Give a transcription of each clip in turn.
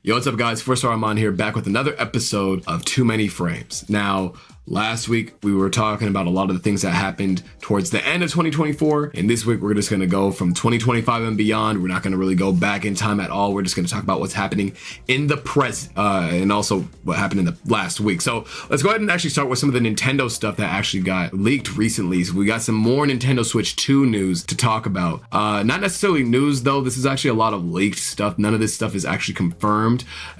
Yo, what's up guys? First Armand here, back with another episode of Too Many Frames. Now, last week we were talking about a lot of the things that happened towards the end of 2024, and this week we're just gonna go from 2025 and beyond. We're not gonna really go back in time at all. We're just gonna talk about what's happening in the present, and also what happened in the last week. So let's go ahead and actually start with some of the Nintendo stuff that actually got leaked recently. So we got some more Nintendo Switch 2 news to talk about. Not necessarily news though, this is actually a lot of leaked stuff. None of this stuff is actually confirmed.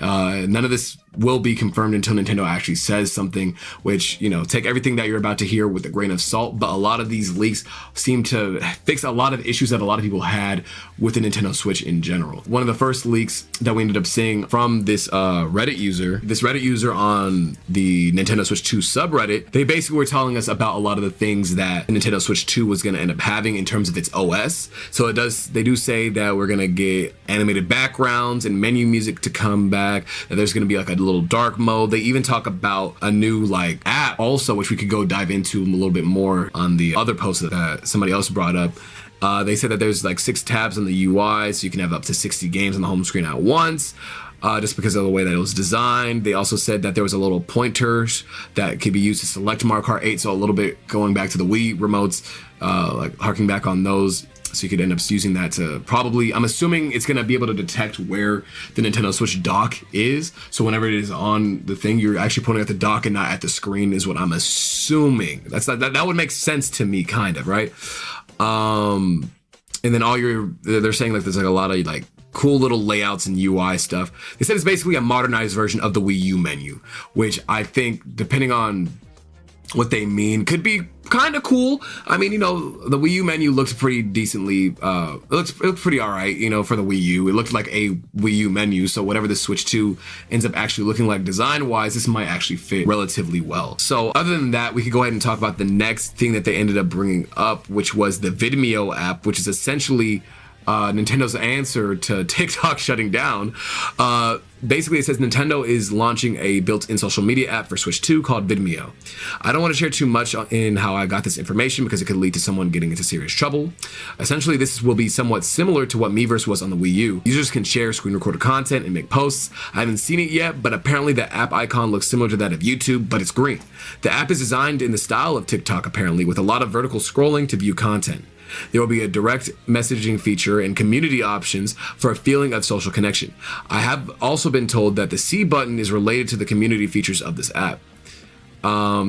None of this will be confirmed until Nintendo actually says something, which, you know, take everything that you're about to hear with a grain of salt. But a lot of these leaks seem to fix a lot of issues that a lot of people had with the Nintendo Switch in general. One of the first leaks that we ended up seeing from this Reddit user on the Nintendo Switch 2 subreddit, they basically were telling us about a lot of the things that the Nintendo Switch 2 was going to end up having in terms of its OS. So they do say that we're going to get animated backgrounds and menu music to come back, that there's going to be like a little dark mode. They even talk about a new like app also, which we could go dive into a little bit more on the other post that somebody else brought up. They said that there's like 6 tabs on the UI, so you can have up to 60 games on the home screen at once. Just because of the way that it was designed. They also said that there was a little pointers that could be used to select Mario Kart 8, so a little bit going back to the Wii remotes, like harking back on those. So you could end up using that to probably, I'm assuming it's gonna be able to detect where the Nintendo Switch dock is. So whenever it is on the thing, you're actually pointing at the dock and not at the screen is what I'm assuming. That would make sense to me, kind of, right? And then they're saying like there's like a lot of like cool little layouts and UI stuff. They said it's basically a modernized version of the Wii U menu, which I think, depending on what they mean, could be kind of cool. I mean, you know, the Wii U menu looks pretty decently, it looks pretty all right, you know, for the Wii U. It looked like a Wii U menu, so whatever the Switch 2 ends up actually looking like design-wise, this might actually fit relatively well. So other than that, we could go ahead and talk about the next thing that they ended up bringing up, which was the Vimeo app, which is essentially Nintendo's answer to TikTok shutting down. Basically, it says Nintendo is launching a built-in social media app for Switch 2 called Vimeo. I don't want to share too much in how I got this information because it could lead to someone getting into serious trouble. Essentially, this will be somewhat similar to what Miiverse was on the Wii U. Users can share screen-recorded content and make posts. I haven't seen it yet, but apparently the app icon looks similar to that of YouTube, but it's green. The app is designed in the style of TikTok, apparently, with a lot of vertical scrolling to view content. There will be a direct messaging feature and community options for a feeling of social connection. I have also been told that the C button is related to the community features of this app.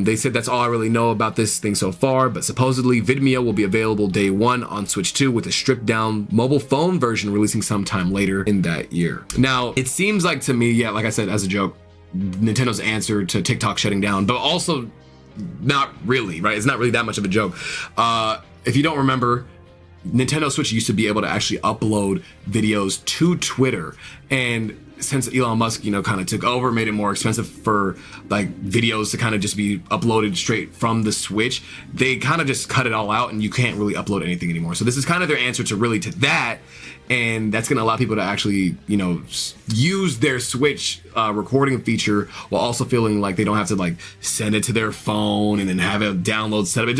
They said that's all I really know about this thing so far, but supposedly Vimeo will be available day 1 on Switch 2 with a stripped down mobile phone version releasing sometime later in that year. Now, it seems like to me, yeah, like I said, as a joke, Nintendo's answer to TikTok shutting down, but also not really, right? It's not really that much of a joke. If you don't remember, Nintendo Switch used to be able to actually upload videos to Twitter, and since Elon Musk, you know, kind of took over, made it more expensive for like videos to kind of just be uploaded straight from the Switch, they kind of just cut it all out and you can't really upload anything anymore. So this is kind of their answer to that. And that's going to allow people to actually, you know, use their Switch recording feature while also feeling like they don't have to like send it to their phone and then have a download set up.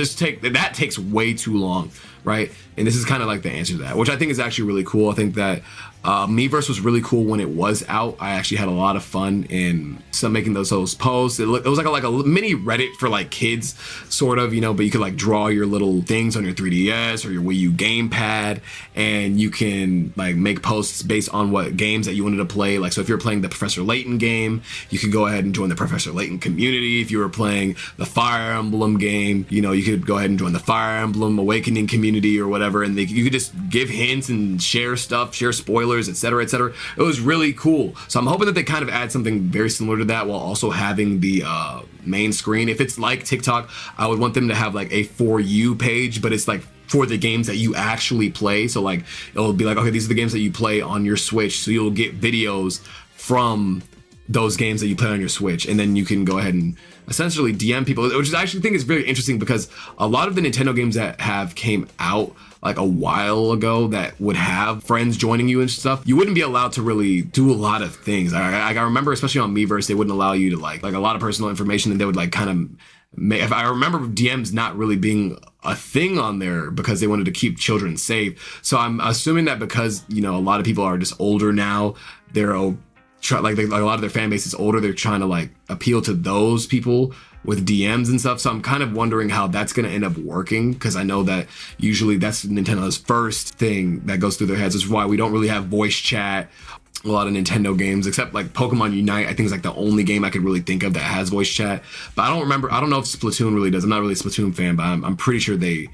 That takes way too long, right? And this is kind of like the answer to that, which I think is actually really cool. I think that Miiverse was really cool when it was out. I actually had a lot of fun in making those posts. It was like a mini Reddit for like kids, sort of, you know, but you could like draw your little things on your 3DS or your Wii U gamepad, and you can like make posts based on what games that you wanted to play. Like, so if you're playing the Professor Layton game, you could go ahead and join the Professor Layton community. If you were playing the Fire Emblem game, you know, you could go ahead and join the Fire Emblem Awakening community or whatever, and you could just give hints and share stuff, share spoilers, etc., etc. It was really cool. So I'm hoping that they kind of add something very similar to that while also having the main screen. If it's like TikTok, I would want them to have like a For You page, but it's like for the games that you actually play. So like it'll be like, okay, these are the games that you play on your Switch, so you'll get videos from those games that you play on your Switch, and then you can go ahead and essentially DM people, which I actually think is very interesting because a lot of the Nintendo games that have came out like a while ago that would have friends joining you and stuff, you wouldn't be allowed to really do a lot of things. I remember, especially on Miiverse, they wouldn't allow you to like a lot of personal information, and they would like kind of if I remember DMs not really being a thing on there because they wanted to keep children safe. So I'm assuming that because, you know, a lot of people are just older now, they're like a lot of their fan base is older. They're trying to like appeal to those people with DMs and stuff. So I'm kind of wondering how that's going to end up working, because I know that usually that's Nintendo's first thing that goes through their heads. That's why we don't really have voice chat. A lot of Nintendo games, except like Pokemon Unite, I think is like the only game I could really think of that has voice chat. But I don't know if Splatoon really does. I'm not really a Splatoon fan, but I'm pretty sure they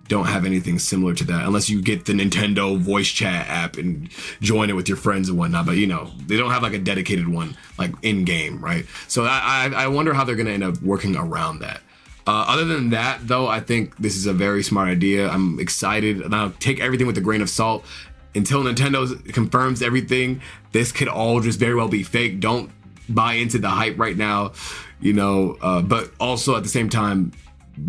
don't have anything similar to that, unless you get the Nintendo voice chat app and join it with your friends and whatnot. But they don't have like a dedicated one like in game, right? So I wonder how they're gonna end up working around that. Other than that, though, I think this is a very smart idea. I'm excited, and I'll take everything with a grain of salt. Until Nintendo confirms everything, this could all just very well be fake. Don't buy into the hype right now, but also at the same time,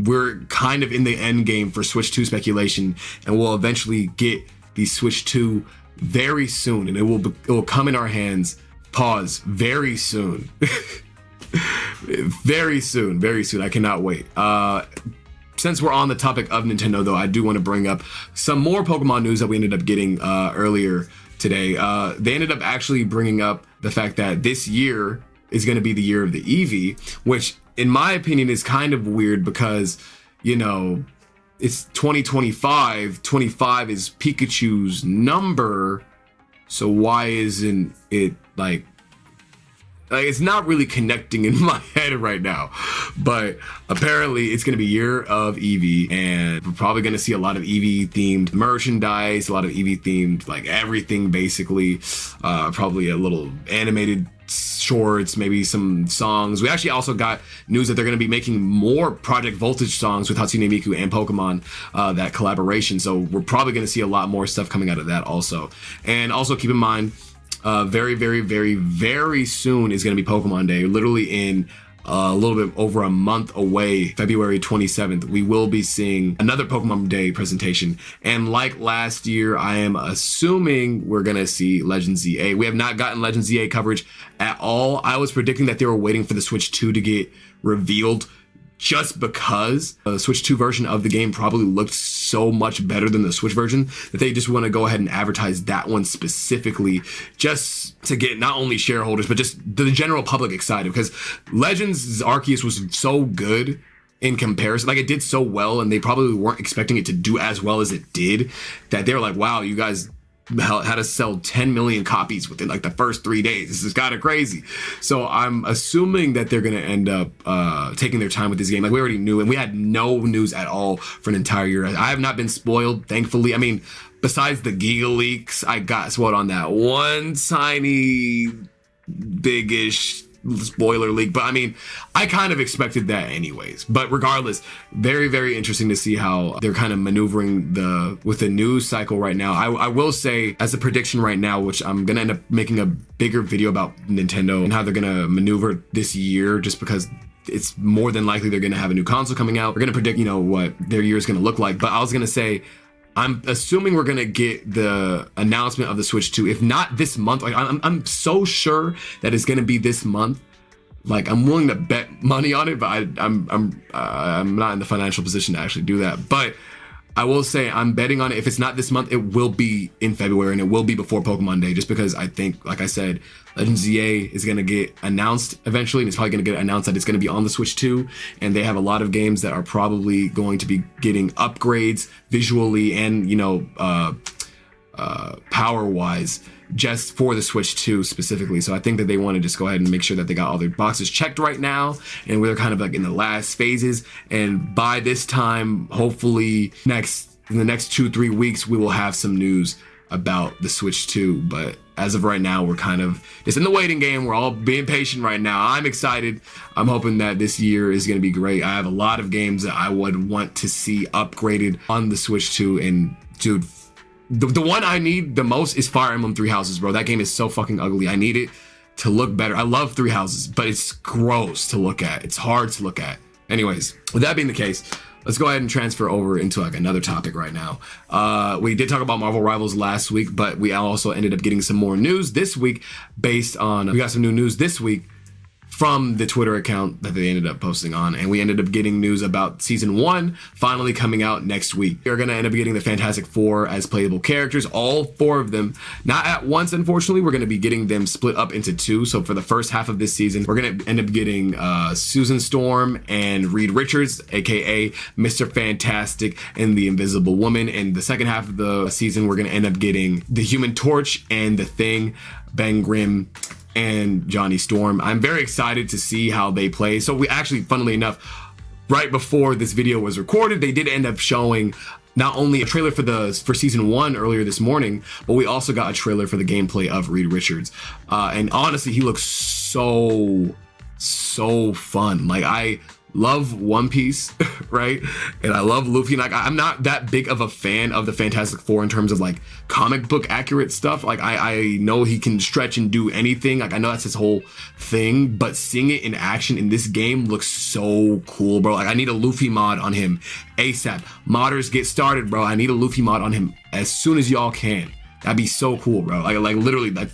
we're kind of in the end game for Switch 2 speculation, and we'll eventually get the Switch 2 very soon, and it will come in our hands. Pause. Very soon. Very soon. Very soon. I cannot wait. Since we're on the topic of Nintendo, though, I do want to bring up some more Pokemon news that we ended up getting earlier today. They ended up actually bringing up the fact that this year is going to be the year of the Eevee, which in my opinion is kind of weird because, it's 2025. 25 is Pikachu's number. So why isn't it like it's not really connecting in my head right now, but apparently it's going to be year of Eevee, and we're probably going to see a lot of Eevee themed merchandise, a lot of Eevee themed like everything basically, probably a little animated shorts, maybe some songs. We actually also got news that they're going to be making more Project Voltage songs with Hatsune Miku and Pokemon, that collaboration. So we're probably going to see a lot more stuff coming out of that also. And also keep in mind, very, very, very, very soon is going to be Pokemon Day. Literally in a little bit over a month away, February 27th, we will be seeing another Pokemon Day presentation. And like last year, I am assuming we're going to see Legend ZA. We have not gotten Legend ZA coverage at all. I was predicting that they were waiting for the Switch 2 to get revealed, just because the Switch 2 version of the game probably looked so much better than the Switch version that they just want to go ahead and advertise that one specifically, just to get not only shareholders, but just the general public excited, because Legends Arceus was so good in comparison. Like, it did so well, and they probably weren't expecting it to do as well as it did, that they were like, wow, you guys had to sell 10 million copies within like the first 3 days. This is kind of crazy. So I'm assuming that they're going to end up taking their time with this game. Like, we already knew, and we had no news at all for an entire year. I have not been spoiled, thankfully. I mean, besides the Giga leaks, I got spoiled on that one tiny, big-ish spoiler leak, but I mean, I kind of expected that anyways. But regardless, very, very interesting to see how they're kind of maneuvering with the news cycle right now. I will say, as a prediction right now, which I'm gonna end up making a bigger video about Nintendo and how they're gonna maneuver this year, just because it's more than likely they're gonna have a new console coming out. We're gonna predict, what their year is gonna look like. But I was gonna say, I'm assuming we're gonna get the announcement of the Switch 2, if not this month. Like, I'm so sure that it's gonna be this month. Like, I'm willing to bet money on it, but I'm not in the financial position to actually do that. But I will say I'm betting on it. If it's not this month, it will be in February, and it will be before Pokemon Day, just because I think, like I said, Legend ZA is going to get announced eventually, and it's probably going to get announced that it's going to be on the Switch 2, and they have a lot of games that are probably going to be getting upgrades visually and, power-wise, just for the Switch 2 specifically. So I think that they want to just go ahead and make sure that they got all their boxes checked right now, and we're kind of like in the last phases. And by this time, hopefully in the next 2-3 weeks, we will have some news about the Switch 2. But as of right now, we're kind of just in the waiting game. We're all being patient right now. I'm excited. I'm hoping that this year is going to be great. I have a lot of games that I would want to see upgraded on the Switch 2, and dude, the one I need the most is Fire Emblem Three Houses, bro. That game is so fucking ugly. I need it to look better. I love Three Houses, but it's gross to look at. It's hard to look at. Anyways, with that being the case, let's go ahead and transfer over into like another topic right now. We did talk about Marvel Rivals last week, but we also ended up getting some more news this week we got some new news this week from the Twitter account that they ended up posting on. And we ended up getting news about season 1 finally coming out next week. We're going to end up getting the Fantastic Four as playable characters, all 4 of them. Not at once, unfortunately. We're going to be getting them split up into 2. So for the first half of this season, we're going to end up getting Susan Storm and Reed Richards, aka Mr. Fantastic and the Invisible Woman. And the second half of the season, we're going to end up getting the Human Torch and the Thing, Ben Grimm, and Johnny Storm. I'm very excited to see how they play. So we actually, funnily enough, right before this video was recorded, they did end up showing not only a trailer for season 1 earlier this morning, but we also got a trailer for the gameplay of Reed Richards. And honestly, he looks so fun. Like, I love One Piece, right? And I love Luffy. Like, I'm not that big of a fan of the Fantastic Four in terms of like comic book accurate stuff. Like, I know he can stretch and do anything. Like, I know that's his whole thing, but seeing it in action in this game looks so cool, bro. Like, I need a Luffy mod on him ASAP. Modders, get started, bro. I need a Luffy mod on him as soon as y'all can. That'd be so cool, bro. Like literally, like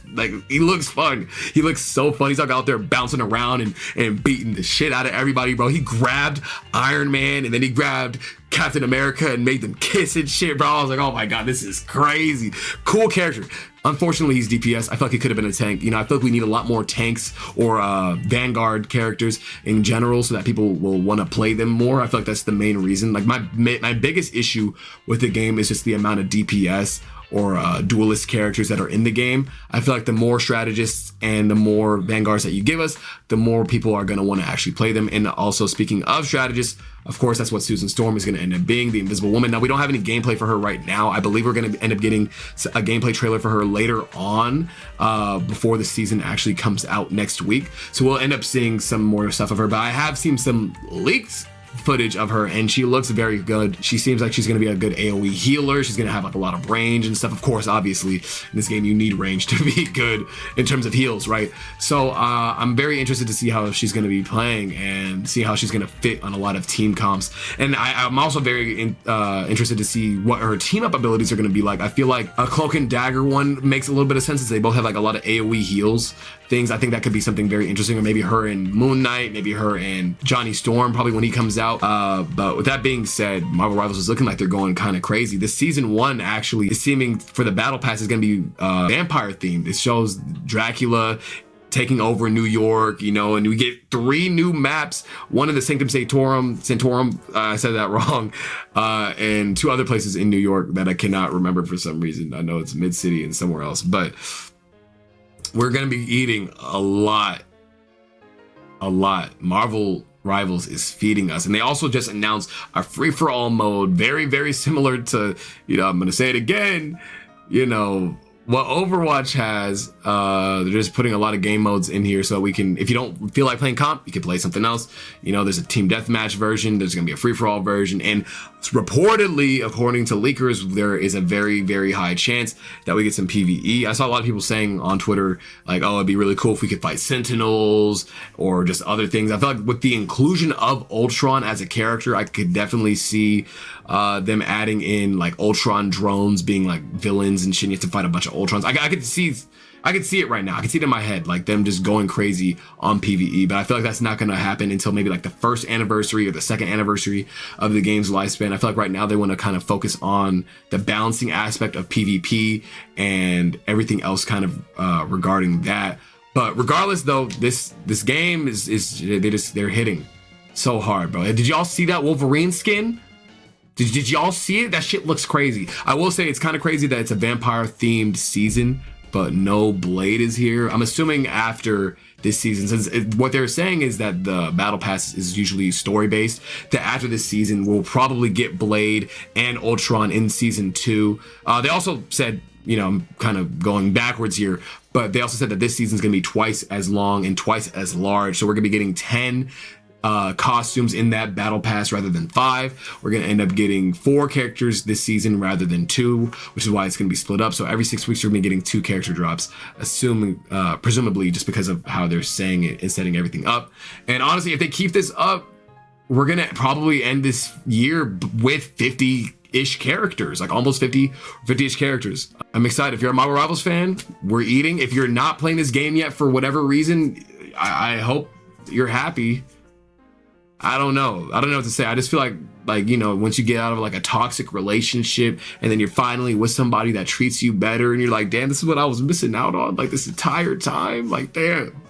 he looks fun. He looks so fun. He's like out there bouncing around and beating the shit out of everybody, bro. He grabbed Iron Man and then he grabbed Captain America and made them kiss and shit, bro. I was like, oh my God, this is crazy. Cool character. Unfortunately, he's DPS. I feel like he could have been a tank. You know, I feel like we need a lot more tanks or Vanguard characters in general so that people will want to play them more. I feel like that's the main reason. Like, my biggest issue with the game is just the amount of DPS or duelist characters that are in the game. I feel like the more strategists and the more Vanguards that you give us, the more people are going to want to actually play them. And also, speaking of strategists, of course, that's what Susan Storm is going to end up being, the Invisible Woman. Now, we don't have any gameplay for her right now. I believe we're going to end up getting a gameplay trailer for her later on before the season actually comes out next week. So we'll end up seeing some more stuff of her, but I have seen some leaks footage of her and she looks very good. She seems like she's going to be a good AoE healer. She's going to have like a lot of range and stuff. Of course, obviously in this game you need range to be good in terms of heals, right? So I'm very interested to see how she's going to be playing and see how she's going to fit on a lot of team comps. And I'm also very interested to see what her team up abilities are going to be like. I feel like a Cloak and Dagger one makes a little bit of sense, as they both have like a lot of AoE heals things. I think that could be something very interesting, or maybe her and Moon Knight, maybe her and Johnny Storm probably when he comes out. But with that being said, Marvel Rivals is looking like they're going kind of crazy. This season 1 actually is seeming for the battle pass is going to be vampire themed. It shows Dracula taking over New York, you know, and we get 3 new maps, one in the Sanctum Sanctorum, I said that wrong, and 2 other places in New York that I cannot remember for some reason. I know it's Mid-City and somewhere else, but we're going to be eating a lot. Marvel Rivals is feeding us. And they also just announced a free-for-all mode, very, very similar to, you know, I'm going to say it again, you know, what Overwatch has. They're just putting a lot of game modes in here so we can, if you don't feel like playing comp, you can play something else. You know, there's a team deathmatch version, there's gonna be a free-for-all version, and reportedly, according to leakers, there is a very, very high chance that we get some PvE. I saw a lot of people saying on Twitter, like, oh, it'd be really cool if we could fight Sentinels or just other things. I feel like with the inclusion of Ultron as a character, I could definitely see them adding in like Ultron drones being like villains and shit. You have to fight a bunch of Ultrons. I could see it right now. I can see it in my head, like them just going crazy on PvE, but I feel like that's not gonna happen until maybe like the 1st anniversary or the 2nd anniversary of the game's lifespan. I feel like right now they want to kind of focus on the balancing aspect of PvP and everything else kind of regarding that. But regardless though, this game they're hitting so hard, bro. Did y'all see that Wolverine skin? Did y'all see it? That shit looks crazy. I will say it's kind of crazy that it's a vampire themed season, but no Blade is here. I'm assuming after this season, since what they're saying is that the battle pass is usually story based, that after this season we'll probably get Blade and Ultron in season 2. They also said, you know, I'm kind of going backwards here, but they also said that this season is going to be twice as long and twice as large. So we're going to be getting 10 costumes in that battle pass rather than 5. We're gonna end up getting 4 characters this season rather than 2, which is why it's gonna be split up. So every 6 weeks we're gonna be getting 2 character drops, assuming presumably just because of how they're saying it and setting everything up. And honestly, if they keep this up, we're gonna probably end this year with 50-ish characters, like almost 50-ish characters. I'm excited. If you're a Marvel Rivals fan, we're eating. If you're not playing this game yet for whatever reason, I hope you're happy. I don't know what to say. I just feel like, you know, once you get out of like a toxic relationship and then you're finally with somebody that treats you better and you're like, damn, this is what I was missing out on like this entire time. Like, damn.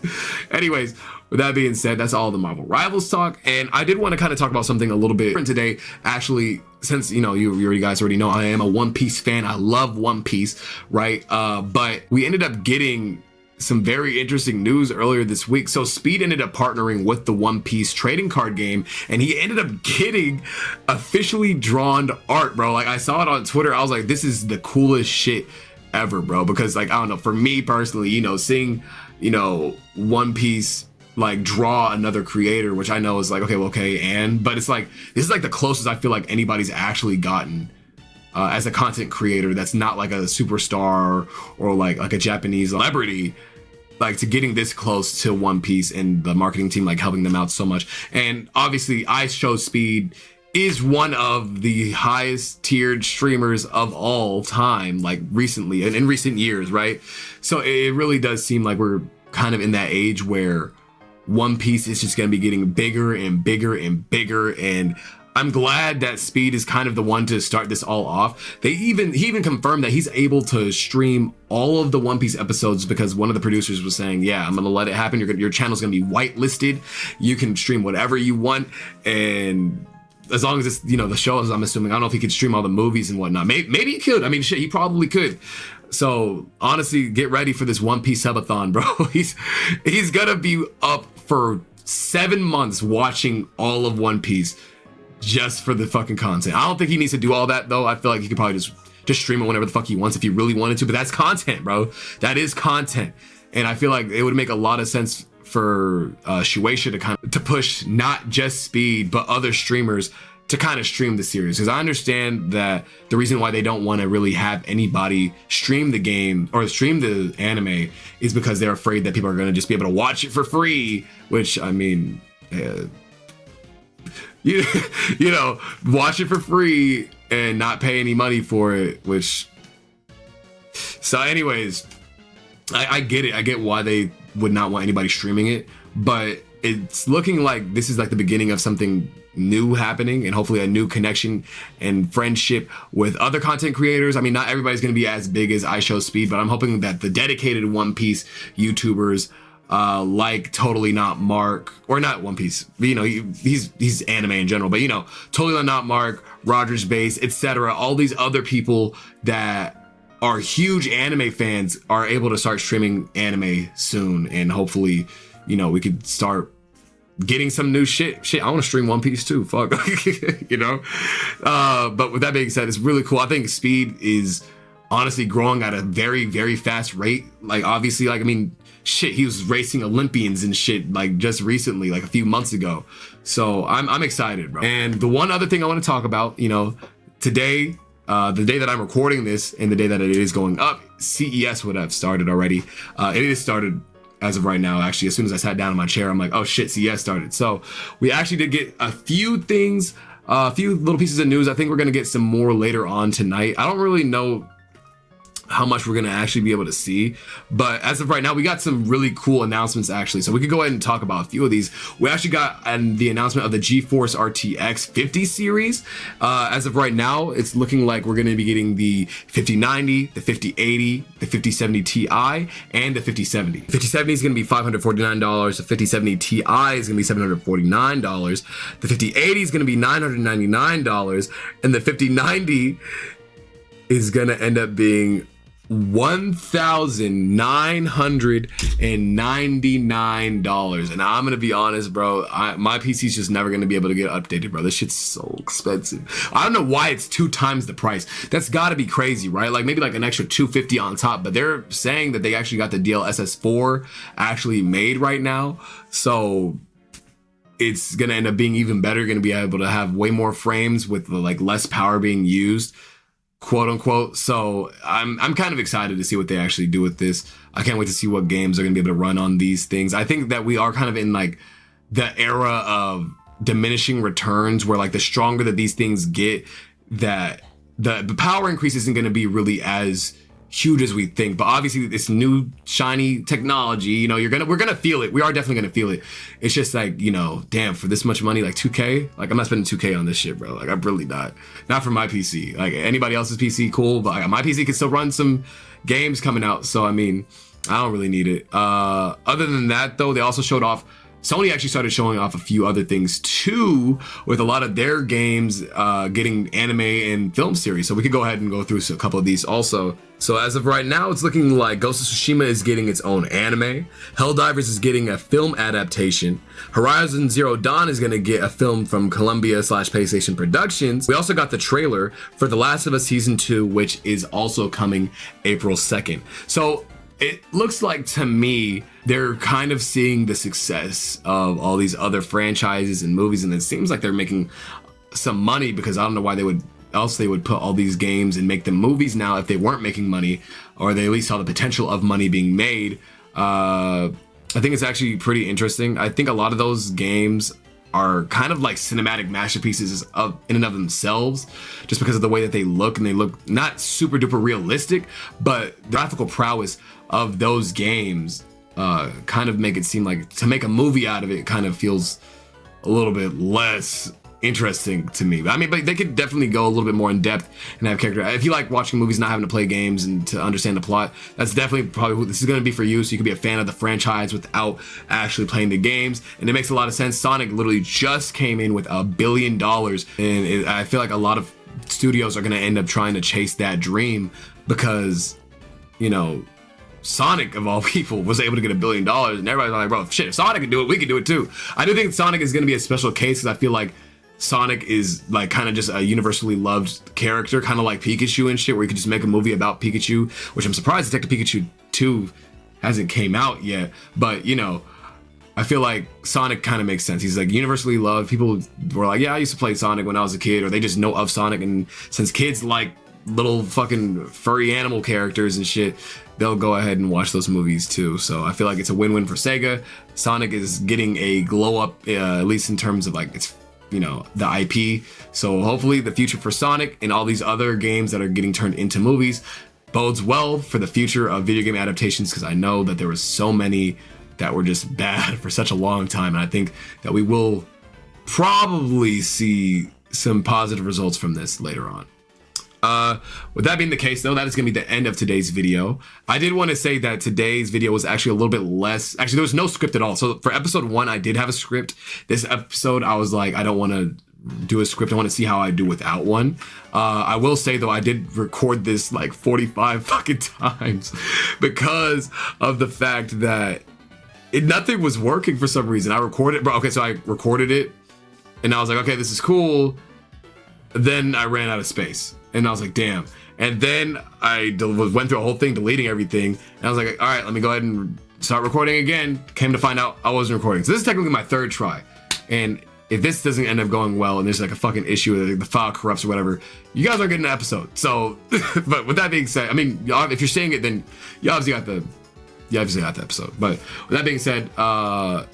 Anyways, with that being said, that's all the Marvel Rivals talk. And I did want to kind of talk about something a little bit different today. Actually, since, you know, you guys already know I am a One Piece fan. I love One Piece, right? But we ended up getting some very interesting news earlier this week. So Speed ended up partnering with the One Piece trading card game, and he ended up getting officially drawn art, bro. Like, I saw it on Twitter. I was like, this is the coolest shit ever, bro. Because, like, I don't know, for me personally, you know, seeing, you know, One Piece like draw another creator, which I know is like, but it's like, this is like the closest I feel like anybody's actually gotten as a content creator that's not like a superstar or like a Japanese celebrity, like, to getting this close to One Piece and the marketing team like helping them out so much. And obviously IShowSpeed is one of the highest tiered streamers of all time, like recently and in recent years, right? So it really does seem like we're kind of in that age where One Piece is just going to be getting bigger and bigger and bigger, and I'm glad that Speed is kind of the one to start this all off. He even confirmed that he's able to stream all of the One Piece episodes because one of the producers was saying, yeah, I'm gonna let it happen. Your channel's gonna be whitelisted. You can stream whatever you want, and as long as it's, you know, the shows, I'm assuming. I don't know if he could stream all the movies and whatnot. Maybe he could. I mean, shit, he probably could. So honestly, get ready for this One Piece subathon, bro. He's gonna be up for 7 months watching all of One Piece just for the fucking content. I don't think he needs to do all that though. I feel like he could probably just stream it whenever the fuck he wants if he really wanted to, but that's content, bro. That is content. And I feel like it would make a lot of sense for Shueisha to push not just Speed, but other streamers to kind of stream the series. Because I understand that the reason why they don't want to really have anybody stream the game or stream the anime is because they're afraid that people are going to just be able to watch it for free, which, I mean, you know, watch it for free and not pay any money for it, which, so anyways, I get it. I get why they would not want anybody streaming it, but it's looking like this is like the beginning of something new happening, and hopefully a new connection and friendship with other content creators. I mean, not everybody's going to be as big as IShowSpeed, but I'm hoping that the dedicated One Piece YouTubers like Totally Not Mark, or not One Piece, you know, he's anime in general, but you know, Totally Not Mark, Rogers Base, etc. All these other people that are huge anime fans are able to start streaming anime soon, and hopefully, you know, we could start getting some new shit. I want to stream One Piece too. Fuck, you know. But with that being said, it's really cool. I think Speed is honestly growing at a very, very fast rate. Like, obviously, like, I mean, shit, he was racing Olympians and shit like just recently, like a few months ago. So I'm excited, bro. And the one other thing I want to talk about, you know, today, the day that I'm recording this and the day that it is going up, CES would have started already. It is started as of right now. Actually, as soon as I sat down in my chair, I'm like, oh shit, CES started. So we actually did get a few things, a few little pieces of news. I think we're gonna get some more later on tonight. I don't really know how much we're gonna actually be able to see, but as of right now, we got some really cool announcements actually, so we could go ahead and talk about a few of these. We actually got the announcement of the GeForce RTX 50 series. As of right now, it's looking like we're gonna be getting the 5090, the 5080, the 5070 Ti, and the 5070. 5070 is gonna be $549, the 5070 Ti is gonna be $749, the 5080 is gonna be $999, and the 5090 is gonna end up being $1,999. And I'm gonna be honest, bro, my PC's just never gonna be able to get updated, bro. This shit's so expensive. I don't know why it's 2 times the price. That's gotta be crazy, right? Like maybe like an extra $250 on top, but they're saying that they actually got the DLSS 4 actually made right now, so it's gonna end up being even better. You're gonna be able to have way more frames with like less power being used, quote unquote. So I'm kind of excited to see what they actually do with this. I can't wait to see what games are gonna be able to run on these things. I think that we are kind of in like the era of diminishing returns, where like the stronger that these things get, that the power increase isn't gonna be really as huge as we think. But obviously this new shiny technology, you know, we're gonna feel it. We are definitely gonna feel it. It's just like, you know, damn, for this much money, like 2K, like I'm not spending 2K on this shit, bro. Like I'm really not for my PC. Like anybody else's PC, cool, but like, my PC can still run some games coming out. So I mean, I don't really need it. Other than that though, they also showed off, Sony actually started showing off a few other things too, with a lot of their games getting anime and film series. So we could go ahead and go through a couple of these also. So as of right now, it's looking like Ghost of Tsushima is getting its own anime. Helldivers is getting a film adaptation. Horizon Zero Dawn is gonna get a film from Columbia/PlayStation Productions. We also got the trailer for The Last of Us Season 2, which is also coming April 2nd. So it looks like to me, they're kind of seeing the success of all these other franchises and movies, and it seems like they're making some money, because I don't know why they would put all these games and make them movies now if they weren't making money, or they at least saw the potential of money being made. I think it's actually pretty interesting. I think a lot of those games are kind of like cinematic masterpieces in and of themselves, just because of the way that they look, and they look not super duper realistic, but the graphical prowess of those games kind of make it seem like to make a movie out of it kind of feels a little bit less interesting to me. I mean, but they could definitely go a little bit more in depth and have character. If you like watching movies, not having to play games and to understand the plot, that's definitely probably who this is going to be for you. So you can be a fan of the franchise without actually playing the games, and it makes a lot of sense. Sonic literally just came in with $1 billion, and I feel like a lot of studios are going to end up trying to chase that dream, because, you know, Sonic of all people was able to get $1 billion, and everybody's like, bro, shit, if Sonic can do it, we can do it too. I do think Sonic is going to be a special case, because I feel like Sonic is like kind of just a universally loved character, kind of like Pikachu and shit, where you could just make a movie about Pikachu, which I'm surprised Detective Pikachu 2 hasn't came out yet. But, you know, I feel like Sonic kind of makes sense. He's like universally loved. People were like, yeah, I used to play Sonic when I was a kid, or they just know of Sonic. And since kids like little fucking furry animal characters and shit, they'll go ahead and watch those movies too. So I feel like it's a win-win for Sega. Sonic is getting a glow up, at least in terms of like its, you know, the IP. So hopefully the future for Sonic and all these other games that are getting turned into movies bodes well for the future of video game adaptations, because I know that there was so many that were just bad for such a long time, and I think that we will probably see some positive results from this later on. With that being the case though, that is going to be the end of today's video. I did want to say that today's video was actually a little bit less, actually there was no script at all. So for episode 1, I did have a script. This episode, I was like, I don't want to do a script. I want to see how I do without one. I will say though, I did record this like 45 fucking times because of the fact that nothing was working for some reason. I recorded, bro. Okay, so I recorded it and I was like, okay, this is cool. Then I ran out of space. And I was like, damn. And then I went through a whole thing, deleting everything. And I was like, all right, let me go ahead and start recording again. Came to find out I wasn't recording. So this is technically my 3rd try. And if this doesn't end up going well and there's like a fucking issue, the file corrupts or whatever, you guys aren't getting an episode. So, but with that being said, I mean, if you're seeing it, then you obviously got the episode. But with that being said,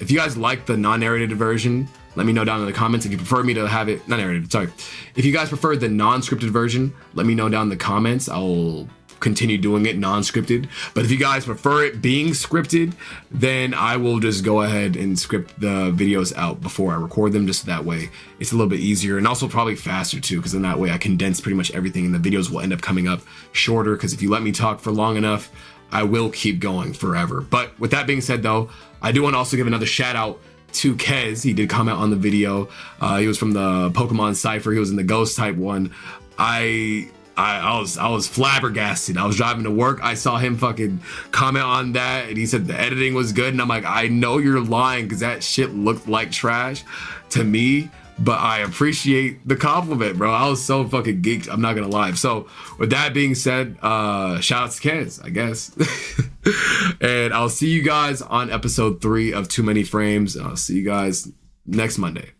if you guys like the non-narrated version, let me know down in the comments. If you prefer me to have it, not narrated, sorry. If you guys prefer the non-scripted version, let me know down in the comments. I'll continue doing it non-scripted. But if you guys prefer it being scripted, then I will just go ahead and script the videos out before I record them, just that way it's a little bit easier, and also probably faster too, because then that way I condense pretty much everything and the videos will end up coming up shorter, because if you let me talk for long enough, I will keep going forever. But with that being said though, I do want to also give another shout out to Kez. He did comment on the video. He was from the Pokemon Cypher. He was in the Ghost type one. I was flabbergasted. I was driving to work. I saw him fucking comment on that, and he said the editing was good. And I'm like, I know you're lying, because that shit looked like trash to me. But I appreciate the compliment, bro. I was so fucking geeked, I'm not gonna lie. So with that being said, shout out to Kez, I guess. And I'll see you guys on episode 3 of Too Many Frames. I'll see you guys next Monday.